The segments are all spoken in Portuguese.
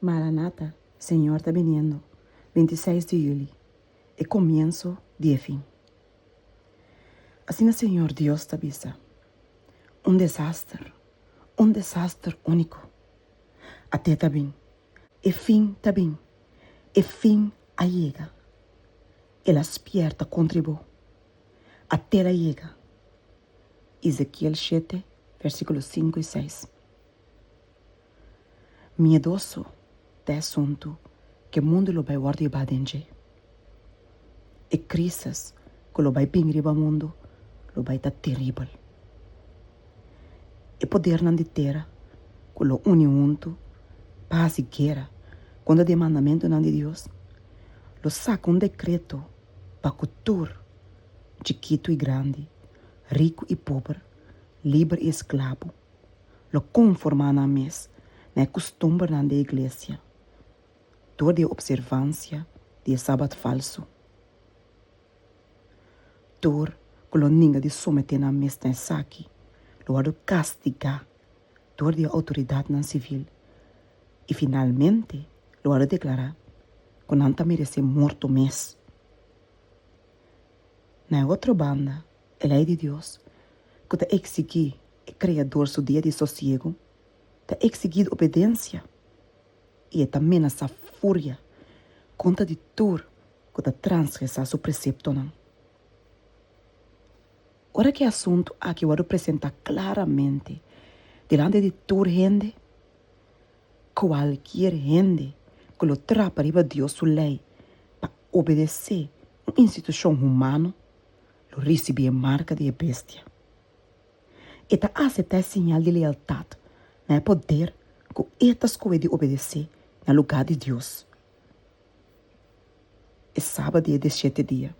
Maranata, Senhor está viniendo. 26 de julho. É comienzo de fim. Assim o Senhor Deus te avisa. Um desastre único. Até está bem. E fim está bem. E fim a chega. Ela espierta contribui. Até ela chega. Ezequiel 7, versículos 5 e 6. Miedoso é assunto que o mundo lo vai guardar badenge. E crises que lo vai pingir o mundo lo vai estar terrível. E poder não de terra que lo une junto, paz e guerra, quando o mandamento não de Deus, lo saca decreto para que tudo, chiquito e grande, rico e pobre, livre e escravo, lo conforma na mesa, na costumbre na igreja, toda de observância de sábado falso. Tudo que lo ninguém de someter na mesa na saque, lo ha de castigar toda de autoridade na civil e finalmente lo ha de declarar que não está merece morto mês. Na outra banda, a lei de Deus, que está exigir o Criador seu dia de sossego, está exigir obediência e também essa fúria contra de tudo que está transgressar seu precepto. Não. Ora que assunto aqui eu vou apresentar claramente delante de toda gente, qualquer gente que lo trapa riba Deus sua lei para obedecer uma instituição humana, lo recebe a marca de bestia. E ta aceitar sinal de lealdade, não é poder que estas coisas de obedecer no lugar de Deus. E sábado dia de 7 dias,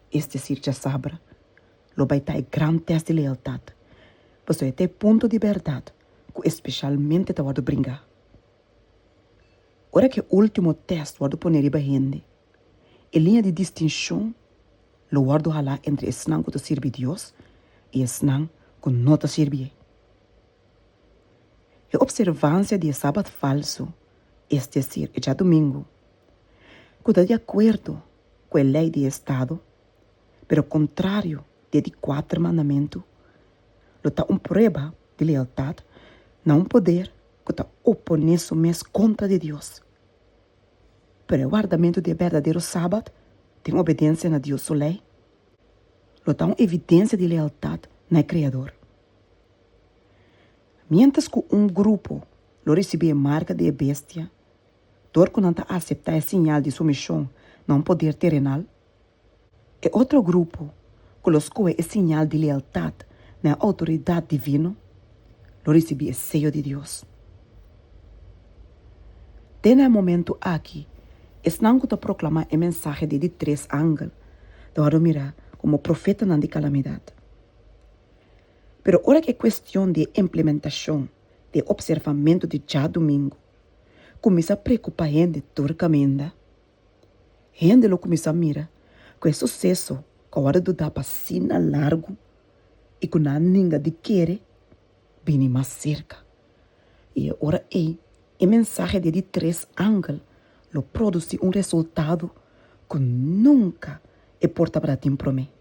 este decir já sabra, lo vai estar grande teste de lealdade, pois é até ponto de verdade que especialmente te vai brincar. Ora que o último teste vai poner riba gente, a linha de distinção lo guardo lá entre esnan que te serve Deus e esnan que não te serve. A observância de sábado falso, es decir, já domingo, que está de acordo com a lei de Estado, pero contrário de 4 mandamentos, lo está prova de lealdade, não poder que está oposto mais contra de Deus. Pero o guardamento de verdadeiro sábado tem obediência na Deus sua lei, lo está uma evidência de lealdade na Criador. Mientras que grupo lo recebe a marca de bestia, dor que não aceitar a sinal de submissão não poder terrenal, e outro grupo que lo escolhe a sinal de lealdade na autoridade divina, lo recebe a sello de Deus. Nesse momento aqui, estão que proclamar a mensagem de 3 ángeles, de mirar como profeta de calamidade. Pero ora que é questão de implementação, de observamento de já domingo, começa a preocupar gente toda caminha. Gente lo começa a mirar com o sucesso que a hora de dar para sina largo e que não ninguém de querer vem mais cerca. E ora a mensagem de 3 ángeles lo produz resultado que nunca é porta para ti promete.